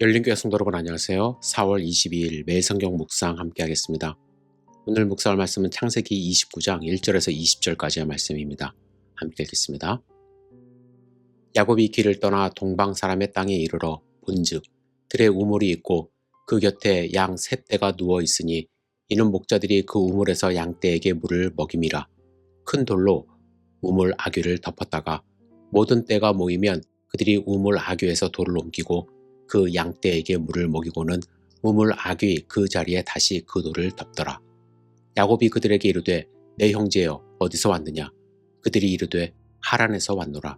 열린교회 성도 여러분 안녕하세요. 4월 22일 매일 성경 묵상 함께 하겠습니다. 오늘 묵상할 말씀은 창세기 29장 1절에서 20절까지의 말씀입니다. 함께 읽겠습니다. 야곱이 길을 떠나 동방 사람의 땅에 이르러 본즉 들에 우물이 있고 그 곁에 양 셋 떼가 누워 있으니 이는 목자들이 그 우물에서 양떼에게 물을 먹임이라. 큰 돌로 우물 아귀를 덮었다가 모든 떼가 모이면 그들이 우물 아귀에서 돌을 옮기고 그 양떼에게 물을 먹이고는 우물 아귀 그 자리에 다시 그 돌을 덮더라. 야곱이 그들에게 이르되 내 형제여 어디서 왔느냐? 그들이 이르되 하란에서 왔노라.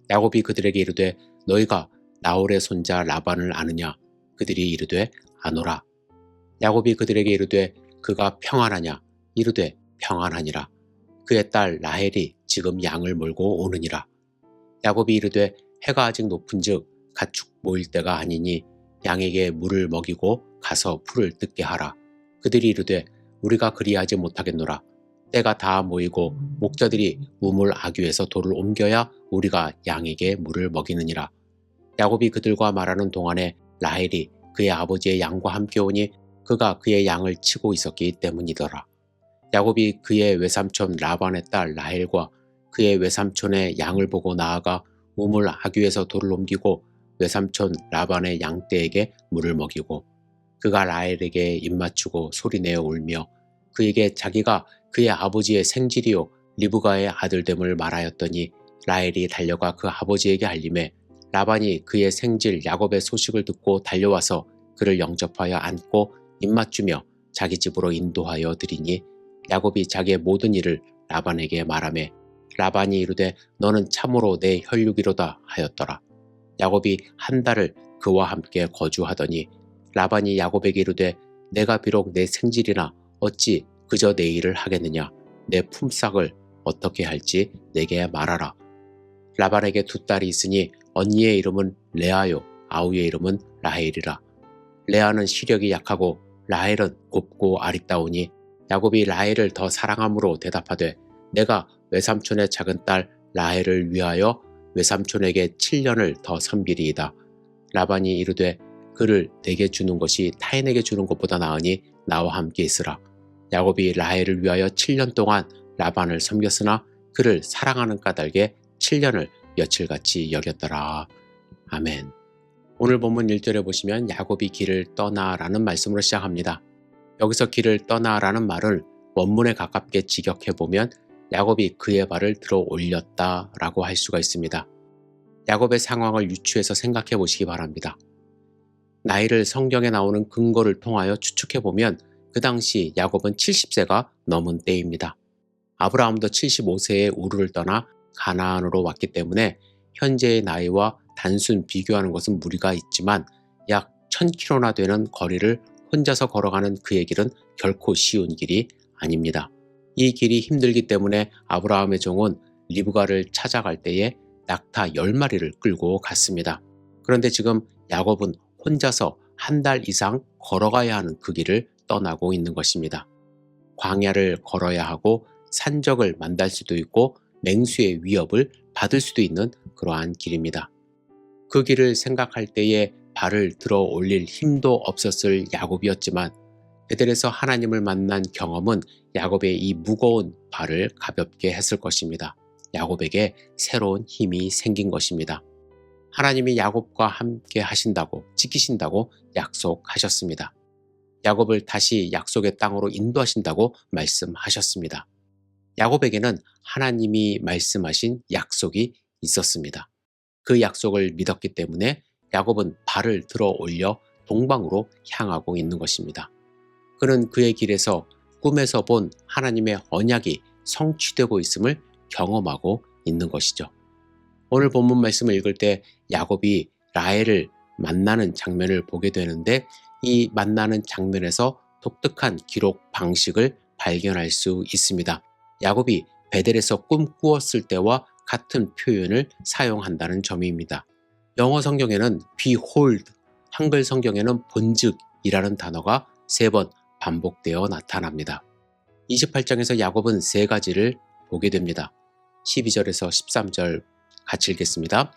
야곱이 그들에게 이르되 너희가 나홀의 손자 라반을 아느냐? 그들이 이르되 아노라. 야곱이 그들에게 이르되 그가 평안하냐? 이르되 평안하니라. 그의 딸 라헬이 지금 양을 몰고 오느니라. 야곱이 이르되 해가 아직 높은즉 가축 모일 때가 아니니 양에게 물을 먹이고 가서 풀을 뜯게 하라. 그들이 이르되 우리가 그리하지 못하겠노라. 때가 다 모이고 목자들이 우물 아귀에서 돌을 옮겨야 우리가 양에게 물을 먹이느니라. 야곱이 그들과 말하는 동안에 라헬이 그의 아버지의 양과 함께 오니 그가 그의 양을 치고 있었기 때문이더라. 야곱이 그의 외삼촌 라반의 딸 라헬과 그의 외삼촌의 양을 보고 나아가 우물 아귀에서 돌을 옮기고 외삼촌 라반의 양떼에게 물을 먹이고 그가 라헬에게 입맞추고 소리내어 울며 그에게 자기가 그의 아버지의 생질이요 리브가의 아들됨을 말하였더니 라헬이 달려가 그 아버지에게 알림해 라반이 그의 생질 야곱의 소식을 듣고 달려와서 그를 영접하여 안고 입맞추며 자기 집으로 인도하여 드리니 야곱이 자기의 모든 일을 라반에게 말하매 라반이 이르되 너는 참으로 내 혈육이로다 하였더라. 야곱이 한 달을 그와 함께 거주하더니 라반이 야곱에게 이르되 내가 비록 내 생질이나 어찌 그저 내 일을 하겠느냐? 내 품삯을 어떻게 할지 내게 말하라. 라반에게 두 딸이 있으니 언니의 이름은 레아요 아우의 이름은 라헬이라. 레아는 시력이 약하고 라헬은 곱고 아리따우니 야곱이 라헬을 더 사랑함으로 대답하되 내가 외삼촌의 작은 딸 라헬을 위하여 외삼촌에게 7년을 더 선비리이다. 라반이 이르되 그를 내게 주는 것이 타인에게 주는 것보다 나으니 나와 함께 있으라. 야곱이 라헬을 위하여 7년 동안 라반을 섬겼으나 그를 사랑하는 까닭에 7년을 며칠같이 여겼더라. 아멘. 오늘 본문 1절에 보시면 야곱이 길을 떠나라는 말씀으로 시작합니다. 여기서 길을 떠나라는 말을 원문에 가깝게 직역해보면 야곱이 그의 발을 들어 올렸다라고 할 수가 있습니다. 야곱의 상황을 유추해서 생각해 보시기 바랍니다. 나이를 성경에 나오는 근거를 통하여 추측해보면 그 당시 야곱은 70세가 넘은 때입니다. 아브라함도 75세에 우르를 떠나 가나안으로 왔기 때문에 현재의 나이와 단순 비교하는 것은 무리가 있지만 약 1000km나 되는 거리를 혼자서 걸어가는 그의 길은 결코 쉬운 길이 아닙니다. 이 길이 힘들기 때문에 아브라함의 종은 리브가를 찾아갈 때에 낙타 10마리를 끌고 갔습니다. 그런데 지금 야곱은 혼자서 한 달 이상 걸어가야 하는 그 길을 떠나고 있는 것입니다. 광야를 걸어야 하고 산적을 만날 수도 있고 맹수의 위협을 받을 수도 있는 그러한 길입니다. 그 길을 생각할 때에 발을 들어 올릴 힘도 없었을 야곱이었지만 베델에서 하나님을 만난 경험은 야곱의 이 무거운 발을 가볍게 했을 것입니다. 야곱에게 새로운 힘이 생긴 것입니다. 하나님이 야곱과 함께 하신다고 지키신다고 약속하셨습니다. 야곱을 다시 약속의 땅으로 인도하신다고 말씀하셨습니다. 야곱에게는 하나님이 말씀하신 약속이 있었습니다. 그 약속을 믿었기 때문에 야곱은 발을 들어 올려 동방으로 향하고 있는 것입니다. 그는 그의 길에서 꿈에서 본 하나님의 언약이 성취되고 있음을 경험하고 있는 것이죠. 오늘 본문 말씀을 읽을 때 야곱이 라헬을 만나는 장면을 보게 되는데 이 만나는 장면에서 독특한 기록 방식을 발견할 수 있습니다. 야곱이 베델에서 꿈꾸었을 때와 같은 표현을 사용한다는 점입니다. 영어 성경에는 behold, 한글 성경에는 본즉이라는 단어가 3번 반복되어 나타납니다. 28장에서 야곱은 3가지를 보게 됩니다. 12절에서 13절 같이 읽겠습니다.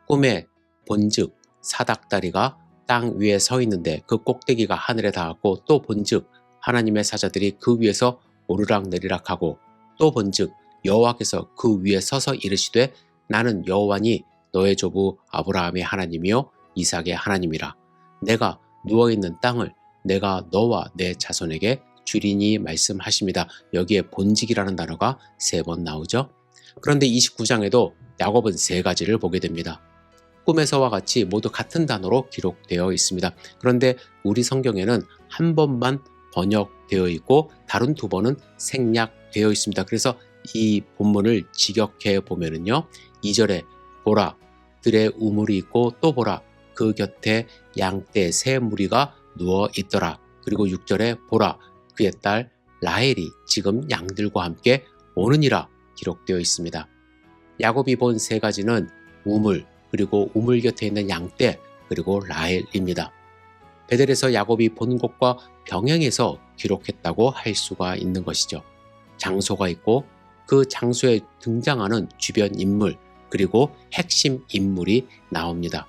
꿈에 본즉 사닥다리가 땅 위에 서 있는데 그 꼭대기가 하늘에 닿았고 또 본즉 하나님의 사자들이 그 위에서 오르락내리락하고 또 본즉 여호와께서 그 위에 서서 이르시되 나는 여호와니 너의 조부 아브라함의 하나님이요 이삭의 하나님이라. 내가 누워있는 땅을 내가 너와 내 자손에게 주리니 말씀하십니다. 여기에 본직이라는 단어가 3번 나오죠. 그런데 29장에도 야곱은 3가지를 보게 됩니다. 꿈에서와 같이 모두 같은 단어로 기록되어 있습니다. 그런데 우리 성경에는 한 번만 번역되어 있고 다른 2번은 생략되어 있습니다. 그래서 이 본문을 직역해 보면은요. 2절에 보라 들에 우물이 있고 또 보라 그 곁에 양떼 3무리가 누워 있더라. 그리고 6절에 보라 그의 딸 라헬이 지금 양들과 함께 오느니라 기록되어 있습니다. 야곱이 본 3가지는 우물 그리고 우물 곁에 있는 양떼 그리고 라헬입니다. 베델에서 야곱이 본 것과 병행해서 기록했다고 할 수가 있는 것이죠. 장소가 있고 그 장소에 등장하는 주변 인물 그리고 핵심 인물이 나옵니다.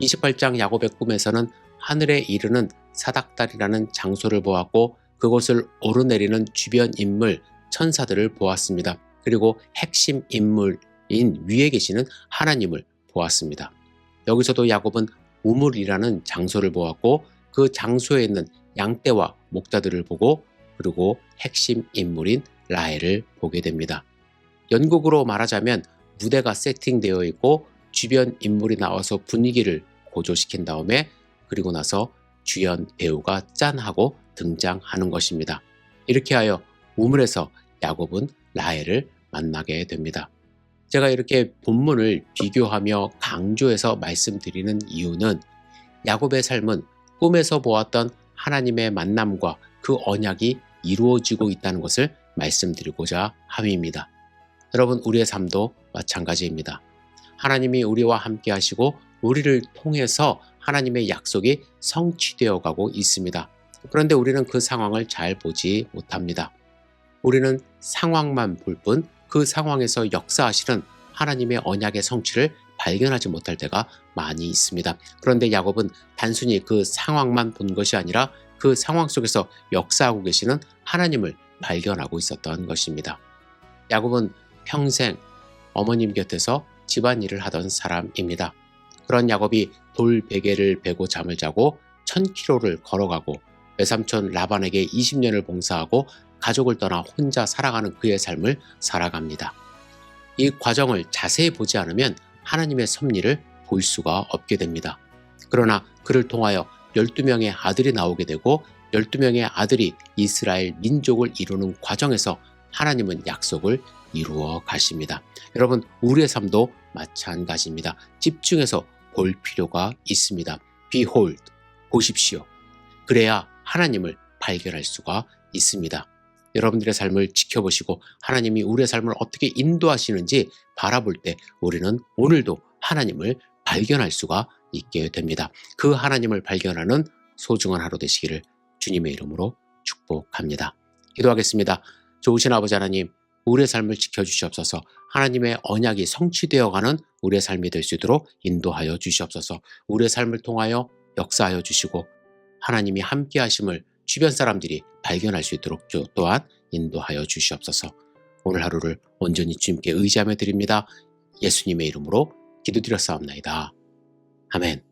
28장 야곱의 꿈에서는 하늘에 이르는 사닥다리라는 장소를 보았고 그곳을 오르내리는 주변 인물 천사들을 보았습니다. 그리고 핵심 인물인 위에 계시는 하나님을 보았습니다. 여기서도 야곱은 우물이라는 장소를 보았고 그 장소에 있는 양떼와 목자들을 보고 그리고 핵심 인물인 라헬을 보게 됩니다. 연극으로 말하자면 무대가 세팅되어 있고 주변 인물이 나와서 분위기를 고조시킨 다음에 그리고 나서 주연 배우가 짠하고 등장하는 것입니다. 이렇게 하여 우물에서 야곱은 라헬을 만나게 됩니다. 제가 이렇게 본문을 비교하며 강조해서 말씀드리는 이유는 야곱의 삶은 꿈에서 보았던 하나님의 만남과 그 언약이 이루어지고 있다는 것을 말씀드리고자 함입니다. 여러분, 우리의 삶도 마찬가지입니다. 하나님이 우리와 함께 하시고 우리를 통해서 하나님의 약속이 성취되어 가고 있습니다. 그런데 우리는 그 상황을 잘 보지 못합니다. 우리는 상황만 볼 뿐 그 상황에서 역사하시는 하나님의 언약의 성취를 발견하지 못할 때가 많이 있습니다. 그런데 야곱은 단순히 그 상황만 본 것이 아니라 그 상황 속에서 역사하고 계시는 하나님을 발견하고 있었던 것입니다. 야곱은 평생 어머님 곁에서 집안일을 하던 사람입니다. 그런 야곱이 돌 베개를 베고 잠을 자고 1000km를 걸어가고 외삼촌 라반에게 20년을 봉사하고 가족을 떠나 혼자 살아가는 그의 삶을 살아갑니다. 이 과정을 자세히 보지 않으면 하나님의 섭리를 볼 수가 없게 됩니다. 그러나 그를 통하여 12명의 아들이 나오게 되고 12명의 아들이 이스라엘 민족을 이루는 과정에서 하나님은 약속을 이루어 가십니다. 여러분, 우리의 삶도 마찬가지입니다. 집중해서 볼 필요가 있습니다. Behold, 보십시오. 그래야 하나님을 발견할 수가 있습니다. 여러분들의 삶을 지켜보시고 하나님이 우리의 삶을 어떻게 인도하시는지 바라볼 때 우리는 오늘도 하나님을 발견할 수가 있게 됩니다. 그 하나님을 발견하는 소중한 하루 되시기를 주님의 이름으로 축복합니다. 기도하겠습니다. 좋으신 아버지 하나님, 우리의 삶을 지켜주시옵소서. 하나님의 언약이 성취되어가는 우리의 삶이 될 수 있도록 인도하여 주시옵소서. 우리의 삶을 통하여 역사하여 주시고 하나님이 함께 하심을 주변 사람들이 발견할 수 있도록 또한 인도하여 주시옵소서. 오늘 하루를 온전히 주님께 의지하며 드립니다. 예수님의 이름으로 기도드렸사옵나이다. 아멘.